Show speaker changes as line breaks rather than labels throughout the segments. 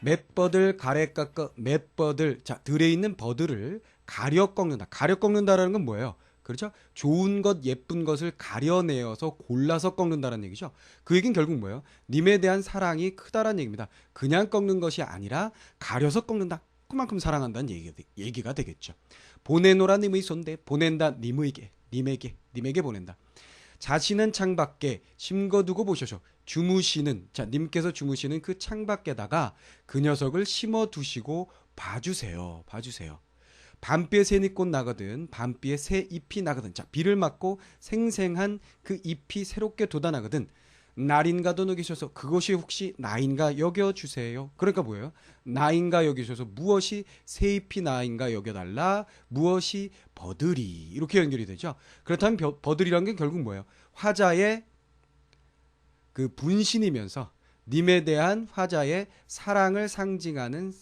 맷버들 가래 깎아 맷버들 자 들에 있는 버들을 가려 꺾는다. 가려 꺾는다라는 건 뭐예요? 그렇죠? 좋은 것 예쁜 것을 가려내어서 골라서 꺾는다는 얘기죠. 그 얘기는 결국 뭐예요? 님에 대한 사랑이 크다라는 얘기입니다. 그냥 꺾는 것이 아니라 가려서 꺾는다. 그만큼 사랑한다는 얘기가 되겠죠. 보내노라 님의 손대 보낸다 님에게 보낸다. 자신은 창밖에 심거두고 보셔서 주무시는 자 님께서 주무시는 그 창밖에다가 그 녀석을 심어 두시고 봐주세요. 밤비에 새잎꽃 나거든 밤비에 새 잎이 나거든 자 비를 맞고 생생한 그 잎이 새롭게 돋아나거든 날인가도 녹이셔서 그것이 혹시 나인가 여겨주세요. 그러니까 뭐예요? 나인가 여기셔서 무엇이 새잎이 나인가 여겨달라 무엇이 버들이 이렇게 연결이 되죠. 그렇다면 버들이란 게 결국 뭐예요? 화자의 그 분신이면서 님에 대한 화자의 사랑을 상징하는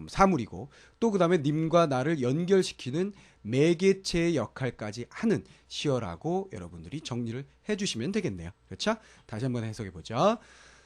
사물이고 또 그 다음에 님과 나를 연결시키는 매개체의 역할까지 하는 시어라고 여러분들이 정리를 해주시면 되겠네요. 그렇죠? 다시 한번 해석해 보죠.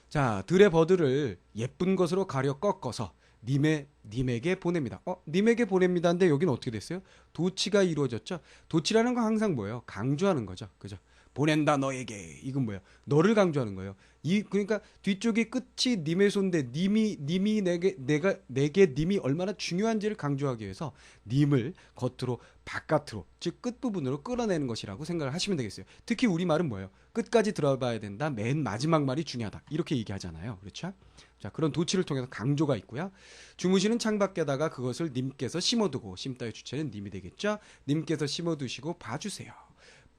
자, 들의 버들을 예쁜 것으로 가려 꺾어서 님에게 보냅니다. 님에게 보냅니다인데 여기는 어떻게 됐어요? 도치가 이루어졌죠. 도치라는 건 항상 뭐예요? 강조하는 거죠. 그죠? 보낸다 너에게 이건 뭐예요? 너를 강조하는 거예요. 이 그러니까 뒤쪽이 끝이 님의 손데 님이 내게 님이 얼마나 중요한지를 강조하기 위해서 님을 겉으로 바깥으로 즉 끝부분으로 끌어내는 것이라고 생각을 하시면 되겠어요. 특히 우리말은 뭐예요? 끝까지 들어봐야 된다. 맨 마지막 말이 중요하다. 이렇게 얘기하잖아요. 그렇죠? 자, 그런 도치를 통해서 강조가 있고요. 주무시는 창밖에다가 그것을 님께서 심어두고 심다의 주체는 님이 되겠죠. 님께서 심어두시고 봐주세요.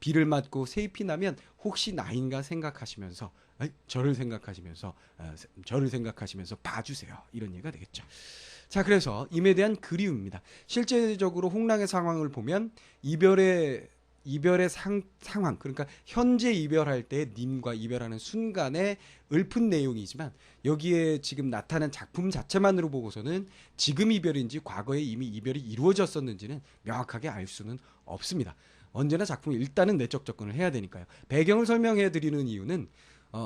비를 맞고 새잎이 나면 혹시 나인가 생각하시면서 저를 생각하시면서 봐주세요. 이런 얘기가 되겠죠. 자, 그래서 임에 대한 그리움입니다. 실제적으로 홍랑의 상황을 보면 이별의 상황 그러니까 현재 이별할 때 님과 이별하는 순간의 읊은 내용이지만 여기에 지금 나타난 작품 자체만으로 보고서는 지금 이별인지 과거에 이미 이별이 이루어졌었는지는 명확하게 알 수는 없습니다. 언제나 작품이 일단은 내적 접근을 해야 되니까요. 배경을 설명해 드리는 이유는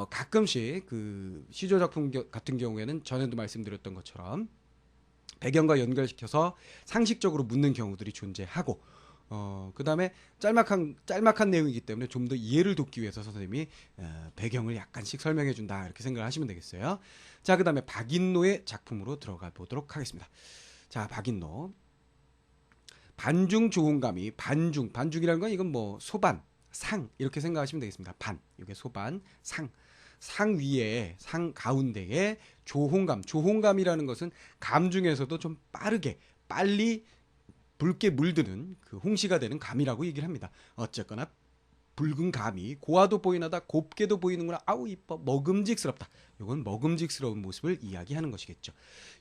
가끔씩 그 시조 작품 같은 경우에는 전에도 말씀드렸던 것처럼 배경과 연결시켜서 상식적으로 묻는 경우들이 존재하고 그 다음에 짤막한 내용이기 때문에 좀 더 이해를 돕기 위해서 선생님이 배경을 약간씩 설명해 준다 이렇게 생각을 하시면 되겠어요. 자, 그 다음에 박인노의 작품으로 들어가 보도록 하겠습니다. 자, 박인노 반중 조홍감이 반중이라는 건 이건 뭐 소반 상 이렇게 생각하시면 되겠습니다. 이게 소반 상 위에 상 가운데에 조홍감이라는 것은 감 중에서도 좀 빨리 붉게 물드는 그 홍시가 되는 감이라고 얘기를 합니다. 어쨌거나 붉은 감이 고와도 보이나다 곱게도 보이는구나 아우 이뻐 먹음직스럽다. 이건 먹음직스러운 모습을 이야기하는 것이겠죠.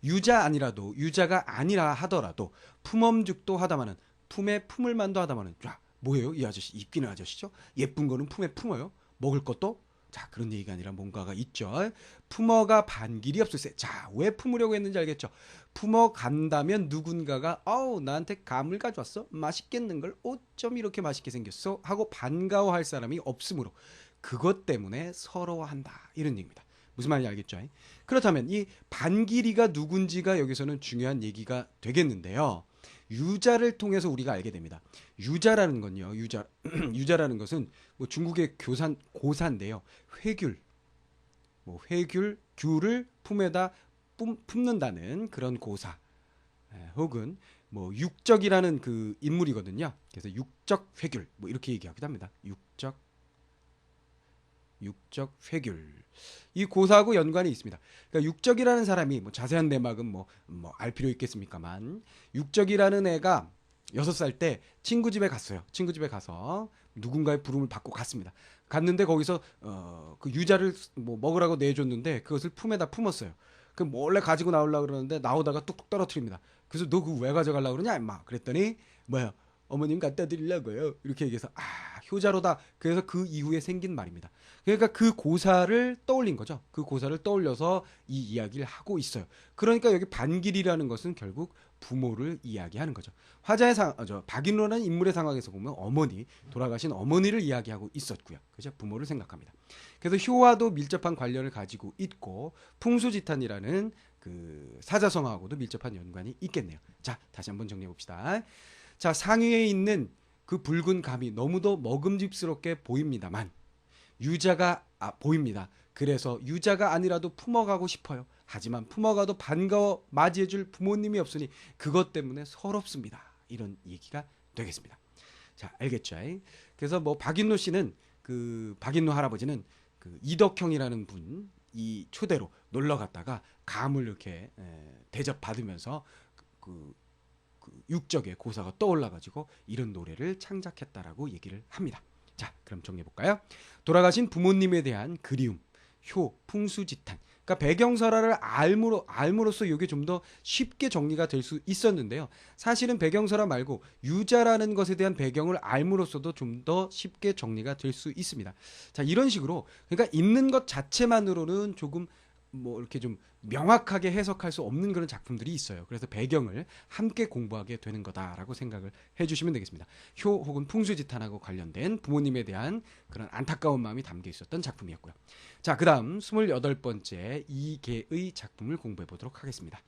유자가 아니라 하더라도 품엄죽도 하다마는 품에 품을 만도 하다마는 야 뭐예요 이 아저씨 입기는 아저씨죠. 예쁜 거는 품에 품어요. 먹을 것도 자 그런 얘기가 아니라 뭔가가 있죠. 품어가 반길이 없을세. 자, 왜 품으려고 했는지 알겠죠. 품어 간다면 누군가가 나한테 감을 가져왔어 맛있겠는 걸 어쩜 이렇게 맛있게 생겼어 하고 반가워할 사람이 없으므로 그것 때문에 서러워한다 이런 얘기입니다. 무슨 말인지 알겠죠? 그렇다면 이 반길이가 누군지가 여기서는 중요한 얘기가 되겠는데요. 유자를 통해서 우리가 알게 됩니다. 유자라는 건요. 유자라는 것은 뭐 중국의 고사인데요. 귤을 품에다 품는다는 그런 고사. 혹은 뭐 육적이라는 그 인물이거든요. 그래서 육적 회귤 뭐 이렇게 얘기하기도 합니다. 육적 회귤. 이 고사하고 연관이 있습니다. 그러니까 육적이라는 사람이 뭐 자세한 내막은 뭐 알 필요 있겠습니까만 육적이라는 애가 6살 때 친구 집에 갔어요. 친구 집에 가서 누군가의 부름을 받고 갔습니다. 갔는데 거기서 그 유자를 뭐 먹으라고 내줬는데 그것을 품에다 품었어요. 그 몰래 가지고 나오려고 그러는데 나오다가 뚝뚝 떨어뜨립니다. 그래서 너 그거 왜 가져가려고 그러냐 임마. 그랬더니 뭐야 어머님 갖다 드리려고요. 이렇게 얘기해서 효자로다. 그래서 그 이후에 생긴 말입니다. 그러니까 그 고사를 떠올린 거죠. 그 고사를 떠올려서 이 이야기를 하고 있어요. 그러니까 여기 반길이라는 것은 결국 부모를 이야기하는 거죠. 박인로라는 인물의 상황에서 보면 돌아가신 어머니를 이야기하고 있었고요. 그죠? 부모를 생각합니다. 그래서 효와도 밀접한 관련을 가지고 있고 풍수지탄이라는 그 사자성어하고도 밀접한 연관이 있겠네요. 자, 다시 한번 정리해 봅시다. 자, 상위에 있는 그 붉은 감이 너무도 먹음직스럽게 보입니다만 유자가 보입니다. 그래서 유자가 아니라도 품어가고 싶어요. 하지만 품어가도 반가워 맞이해줄 부모님이 없으니 그것 때문에 서럽습니다. 이런 얘기가 되겠습니다. 자, 알겠죠? 그래서 뭐 박인노 씨는 그 박인노 할아버지는 그 이덕형이라는 분 이 초대로 놀러 갔다가 감을 이렇게 대접 받으면서 그 육적의 고사가 떠올라가지고 이런 노래를 창작했다라고 얘기를 합니다. 자, 그럼 정리해 볼까요? 돌아가신 부모님에 대한 그리움, 효, 풍수지탄. 그러니까 배경설화를 알므로써 이게 좀 더 쉽게 정리가 될 수 있었는데요. 사실은 배경설화 말고 유자라는 것에 대한 배경을 알므로써도 좀 더 쉽게 정리가 될 수 있습니다. 자, 이런 식으로 그러니까 있는 것 자체만으로는 조금 뭐 이렇게 좀 명확하게 해석할 수 없는 그런 작품들이 있어요. 그래서 배경을 함께 공부하게 되는 거다라고 생각을 해주시면 되겠습니다. 효 혹은 풍수지탄하고 관련된 부모님에 대한 그런 안타까운 마음이 담겨 있었던 작품이었고요. 자, 그 다음 28번째 이계의 작품을 공부해 보도록 하겠습니다.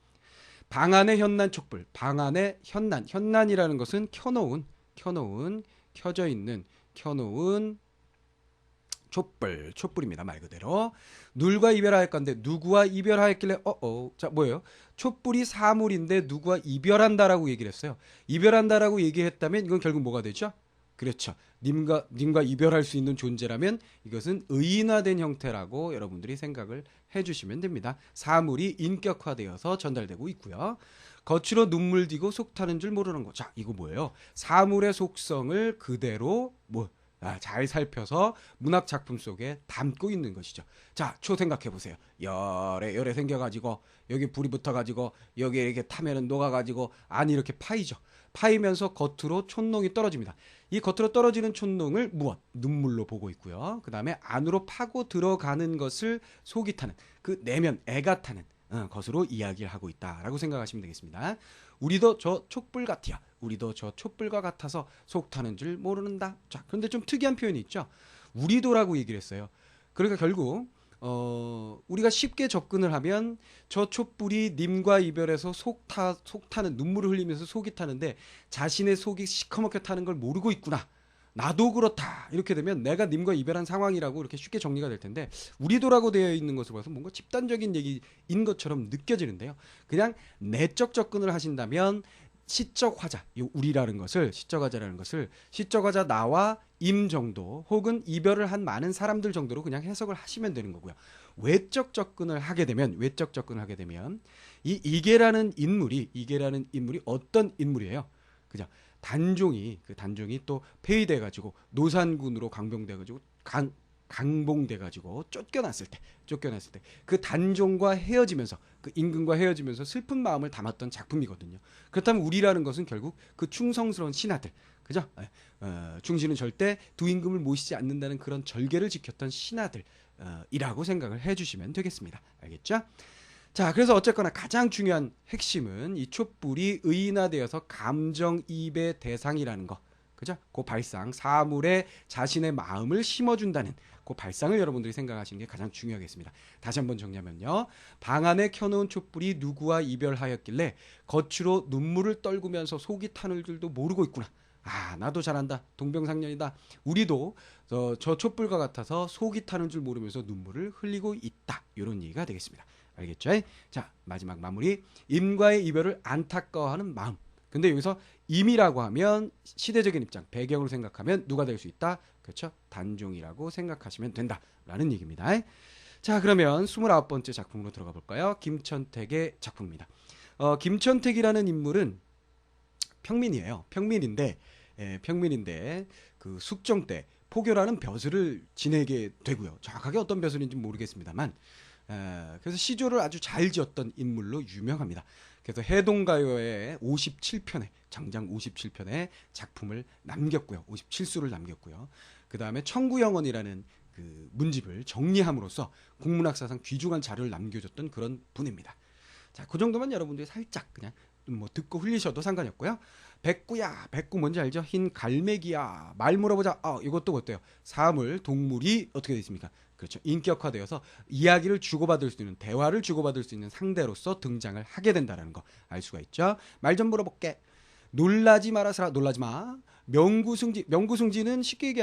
방안의 현난 촉불. 방안의 현난이라는 것은 켜놓은 켜져 있는 켜놓은 촛불입니다. 말 그대로. 눌과 이별할 건데 누구와 이별하였길래 자, 뭐예요? 촛불이 사물인데 누구와 이별한다라고 얘기를 했어요. 이별한다라고 얘기했다면 이건 결국 뭐가 되죠? 그렇죠. 님과 이별할 수 있는 존재라면 이것은 의인화된 형태라고 여러분들이 생각을 해주시면 됩니다. 사물이 인격화되어서 전달되고 있고요. 겉으로 눈물 띄고 속 타는 줄 모르는 거. 자, 이거 뭐예요? 사물의 속성을 그대로 잘 살펴서 문학 작품 속에 담고 있는 것이죠. 자, 초 생각해 보세요. 열에 생겨가지고 여기 불이 붙어가지고 여기 이렇게 타면은 녹아가지고 안이 이렇게 파이죠. 파이면서 겉으로 촛농이 떨어집니다. 이 겉으로 떨어지는 촛농을 눈물로 보고 있고요. 그 다음에 안으로 파고 들어가는 것을 속이 타는 그 내면 애가 타는 것으로 이야기를 하고 있다라고 생각하시면 되겠습니다. 우리도 저 촛불 같아요. 우리도 저 촛불과 같아서 속 타는 줄 모르는다. 자, 그런데 좀 특이한 표현이 있죠. 우리도라고 얘기를 했어요. 그러니까 결국 우리가 쉽게 접근을 하면 저 촛불이 님과 이별해서 속 타는 눈물을 흘리면서 속이 타는데 자신의 속이 시커멓게 타는 걸 모르고 있구나. 나도 그렇다. 이렇게 되면 내가 님과 이별한 상황이라고 이렇게 쉽게 정리가 될 텐데 우리도라고 되어 있는 것을 봐서 뭔가 집단적인 얘기인 것처럼 느껴지는데요. 그냥 내적 접근을 하신다면 시적 화자, 이 우리라는 것을 시적 화자라는 것을 시적 화자 나와 임 정도 혹은 이별을 한 많은 사람들 정도로 그냥 해석을 하시면 되는 거고요. 외적 접근을 하게 되면 이 이계라는 인물이 어떤 인물이에요? 그죠? 단종이 또 폐위돼 가지고 노산군으로 강봉돼 가지고 강봉돼 가지고 쫓겨났을 때 그 단종과 헤어지면서 그 임금과 헤어지면서 슬픈 마음을 담았던 작품이거든요. 그렇다면 우리라는 것은 결국 그 충성스러운 신하들, 그죠? 충신은 절대 두 임금을 모시지 않는다는 그런 절개를 지켰던 신하들이라고 생각을 해주시면 되겠습니다. 알겠죠? 자, 그래서 어쨌거나 가장 중요한 핵심은 이 촛불이 의인화되어서 감정이입의 대상이라는 거. 그죠? 그 발상, 사물에 자신의 마음을 심어준다는 그 발상을 여러분들이 생각하시는 게 가장 중요하겠습니다. 다시 한번 정리하면요. 방 안에 켜놓은 촛불이 누구와 이별하였길래 겉으로 눈물을 떨구면서 속이 타는 줄도 모르고 있구나. 아, 나도 잘한다. 동병상련이다. 우리도 저 촛불과 같아서 속이 타는 줄 모르면서 눈물을 흘리고 있다. 이런 얘기가 되겠습니다. 알겠죠? 자, 마지막 마무리. 임과의 이별을 안타까워하는 마음. 근데 여기서 임이라고 하면 시대적인 입장, 배경으로 생각하면 누가 될 수 있다? 그렇죠? 단종이라고 생각하시면 된다라는 얘기입니다. 자, 그러면 29번째 작품으로 들어가 볼까요? 김천택의 작품입니다. 김천택이라는 인물은 평민이에요. 평민인데 그 숙정 때 포교라는 벼슬을 지내게 되고요. 정확하게 어떤 벼슬인지 모르겠습니다만 그래서 시조를 아주 잘 지었던 인물로 유명합니다. 그래서 해동가요의 57편에 장장 57편의 작품을 남겼고요. 57수를 남겼고요. 그 다음에 청구영원이라는 그 문집을 정리함으로써 국문학사상 귀중한 자료를 남겨줬던 그런 분입니다. 자, 그 정도만 여러분들이 살짝 그냥 뭐 듣고 흘리셔도 상관이 없고요. 백구야, 백구 뭔지 알죠? 흰 갈매기야, 말 물어보자. 이것도 어때요? 사물, 동물이 어떻게 되어 있습니까? 그렇죠. 인격화되어서 이야기를 주고받을 수 있는, 대화를 주고받을 수 있는 상대로서 등장을 하게 된다는 거 알 수가 있죠. 말 좀 물어볼게. 놀라지 마라사라. 놀라지 마. 명구승지. 명구승지는 쉽게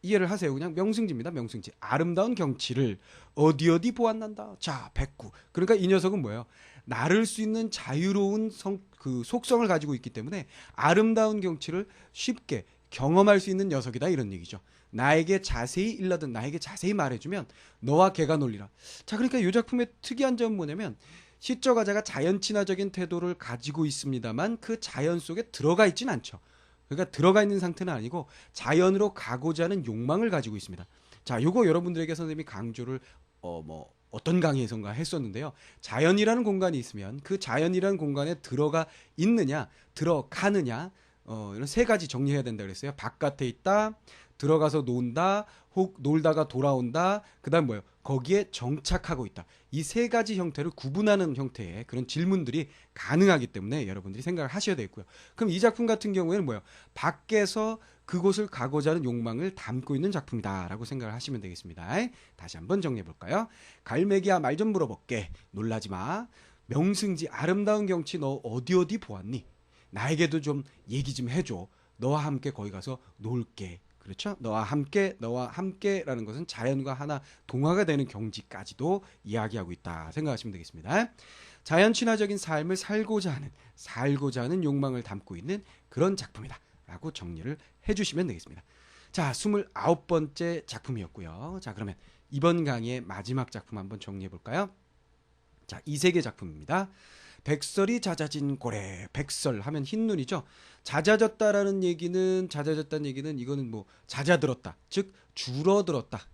이해를 하세요. 그냥 명승지입니다. 명승지. 아름다운 경치를 어디 어디 보았난다. 자, 백구. 그러니까 이 녀석은 뭐예요? 나를 수 있는 자유로운 그 속성을 가지고 있기 때문에 아름다운 경치를 쉽게 경험할 수 있는 녀석이다, 이런 얘기죠. 나에게 자세히 일러든 나에게 자세히 말해주면 너와 걔가 놀리라. 자, 그러니까 이 작품의 특이한 점은 뭐냐면 시적 화자가 자연 친화적인 태도를 가지고 있습니다만 그 자연 속에 들어가 있진 않죠. 그러니까 들어가 있는 상태는 아니고 자연으로 가고자 하는 욕망을 가지고 있습니다. 자, 요거 여러분들에게 선생님이 강조를 어떤 강의에선가 했었는데요. 자연이라는 공간이 있으면 그 자연이라는 공간에 들어가 있느냐, 들어가느냐, 이런 세 가지 정리해야 된다 그랬어요. 바깥에 있다, 들어가서 논다, 혹 놀다가 돌아온다, 그다음 뭐예요? 거기에 정착하고 있다. 이 세 가지 형태를 구분하는 형태의 그런 질문들이 가능하기 때문에 여러분들이 생각을 하셔야 되겠고요. 그럼 이 작품 같은 경우에는 뭐예요? 밖에서 그곳을 가고자 하는 욕망을 담고 있는 작품이다라고 생각을 하시면 되겠습니다. 다시 한번 정리해 볼까요? 갈매기야, 말 좀 물어볼게. 놀라지 마. 명승지, 아름다운 경치 너 어디 어디 보았니? 나에게도 좀 얘기 좀 해줘. 너와 함께 거기 가서 놀게. 그렇죠? 너와 함께라는 것은 자연과 하나 동화가 되는 경지까지도 이야기하고 있다 생각하시면 되겠습니다. 자연 친화적인 삶을 살고자 하는 욕망을 담고 있는 그런 작품이다 라고 정리를 해주시면 되겠습니다. 자, 29번째 작품이었고요. 자, 그러면 이번 강의의 마지막 작품 한번 정리해 볼까요? 자, 이세계 작품입니다. 백설이 잦아진 고래. 백설 하면 흰눈이죠. 잦아졌다는 얘기는 이거는 뭐 잦아들었다. 즉 줄어들었다.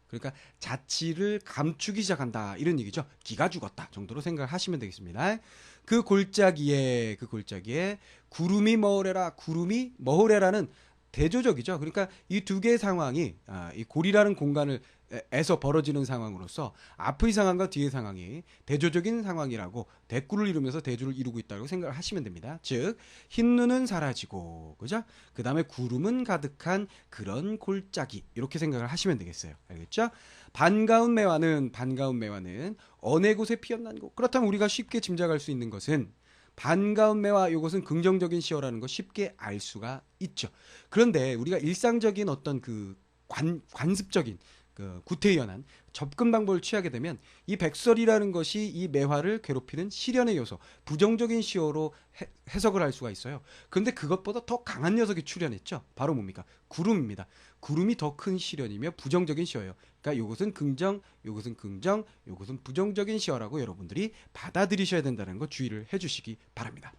그러니까 자취를 감추기 시작한다, 이런 얘기죠. 기가 죽었다 정도로 생각을 하시면 되겠습니다. 그 골짜기에 구름이 머흐래라는 대조적이죠. 그러니까 이 두 개의 상황이 이 골이라는 공간을 에서 벌어지는 상황으로서 앞의 상황과 뒤의 상황이 대조적인 상황이라고 대꾸를 이루면서 대조를 이루고 있다고 생각을 하시면 됩니다. 즉 흰눈은 사라지고, 그죠? 그 다음에 구름은 가득한 그런 골짜기, 이렇게 생각을 하시면 되겠어요. 알겠죠? 반가운 매화는 어느 곳에 피었난 곳. 그렇다면 우리가 쉽게 짐작할 수 있는 것은 반가운 매화, 이것은 긍정적인 시어라는 거 쉽게 알 수가 있죠. 그런데 우리가 일상적인 어떤 그 관습적인 그 구태의연한 접근 방법을 취하게 되면 이 백설이라는 것이 이 매화를 괴롭히는 시련의 요소, 부정적인 시어로 해석을 할 수가 있어요. 그런데 그것보다 더 강한 녀석이 출현했죠. 바로 뭡니까? 구름입니다. 구름이 더 큰 시련이며 부정적인 시어예요. 그러니까 이것은 긍정, 이것은 긍정, 이것은 부정적인 시어라고 여러분들이 받아들이셔야 된다는 거 주의를 해주시기 바랍니다.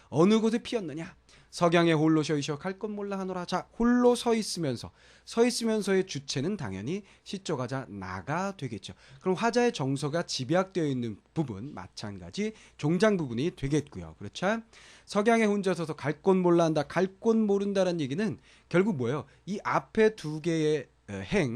어느 곳에 피었느냐? 석양에 홀로 서이셔 갈 것 몰라 하노라. 자, 홀로 서 있으면서의 주체는 당연히 시적 화자 나가 되겠죠. 그럼 화자의 정서가 집약되어 있는 부분, 마찬가지 종장 부분이 되겠고요. 그렇죠? 석양에 혼자 서서 갈 곳 몰라 한다. 갈 곳 모른다는 얘기는 결국 뭐예요? 이 앞에 두 개의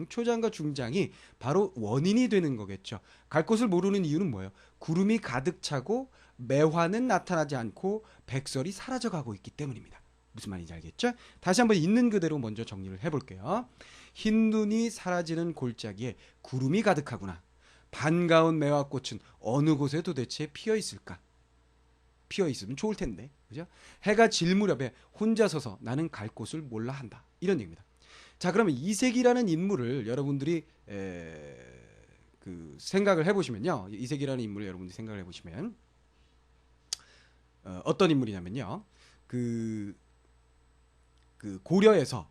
초장과 중장이 바로 원인이 되는 거겠죠. 갈 곳을 모르는 이유는 뭐예요? 구름이 가득 차고 매화는 나타나지 않고 백설이 사라져가고 있기 때문입니다. 무슨 말인지 알겠죠? 다시 한번 있는 그대로 먼저 정리를 해볼게요. 흰눈이 사라지는 골짜기에 구름이 가득하구나. 반가운 매화꽃은 어느 곳에 도대체 피어 있을까? 피어 있으면 좋을 텐데, 그죠? 해가 질 무렵에 혼자 서서 나는 갈 곳을 몰라 한다, 이런 얘기입니다. 자, 그러면 이색이라는 인물을 여러분들이 생각을 해보시면요. 이색이라는 인물을 여러분들이 생각을 해보시면 어떤 인물이냐면요. 고려에서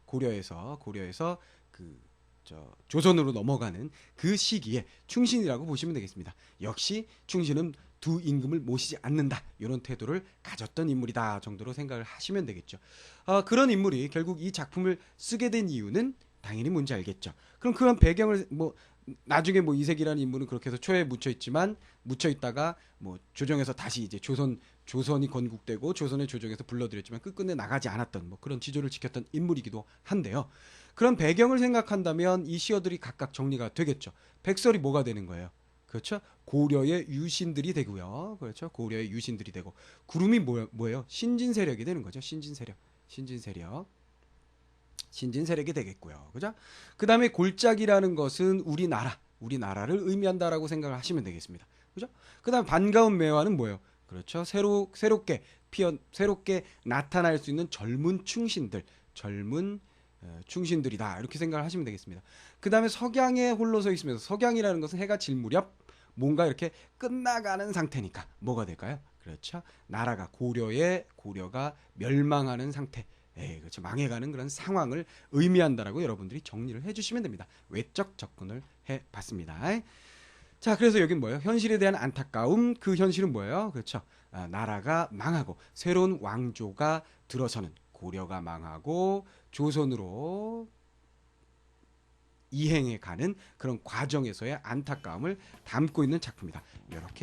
조선으로 넘어가는 그 시기에 충신이라고 보시면 되겠습니다. 역시 충신은 두 임금을 모시지 않는다, 이런 태도를 가졌던 인물이다 정도로 생각을 하시면 되겠죠. 그런 인물이 결국 이 작품을 쓰게 된 이유는 당연히 뭔지 알겠죠. 그럼 그런 배경을 나중에 이색이라는 인물은 그렇게 해서 초에 묻혀 있다가 조정에서 다시 이제 조선이 건국되고 조선의 조정에서 불러들였지만 끝끝내 나가지 않았던 그런 지조를 지켰던 인물이기도 한데요. 그런 배경을 생각한다면 이 시어들이 각각 정리가 되겠죠. 백설이 뭐가 되는 거예요? 그렇죠? 고려의 유신들이 되고요. 그렇죠? 고려의 유신들이 되고, 구름이 뭐예요? 신진세력이 되는 거죠. 신진세력. 신진세력이 되겠고요. 그죠? 그다음에 골짜기라는 것은 우리나라를 의미한다라고 생각을 하시면 되겠습니다. 그죠? 그다음 반가운 매화는 뭐예요? 그렇죠. 새롭게 나타날 수 있는 젊은 충신들이다. 이렇게 생각을 하시면 되겠습니다. 그다음에 석양에 홀로 서 있으면서 석양이라는 것은 해가 질 무렵 뭔가 이렇게 끝나가는 상태니까 뭐가 될까요? 그렇죠. 고려가 멸망하는 상태. 그렇죠. 망해가는 그런 상황을 의미한다라고 여러분들이 정리를 해주시면 됩니다. 외적 접근을 해봤습니다. 자, 그래서 여긴 뭐예요? 현실에 대한 안타까움. 그 현실은 뭐예요? 그렇죠. 나라가 망하고 새로운 왕조가 들어서는 고려가 망하고 조선으로 이행해 가는 그런 과정에서의 안타까움을 담고 있는 작품이다. 이렇게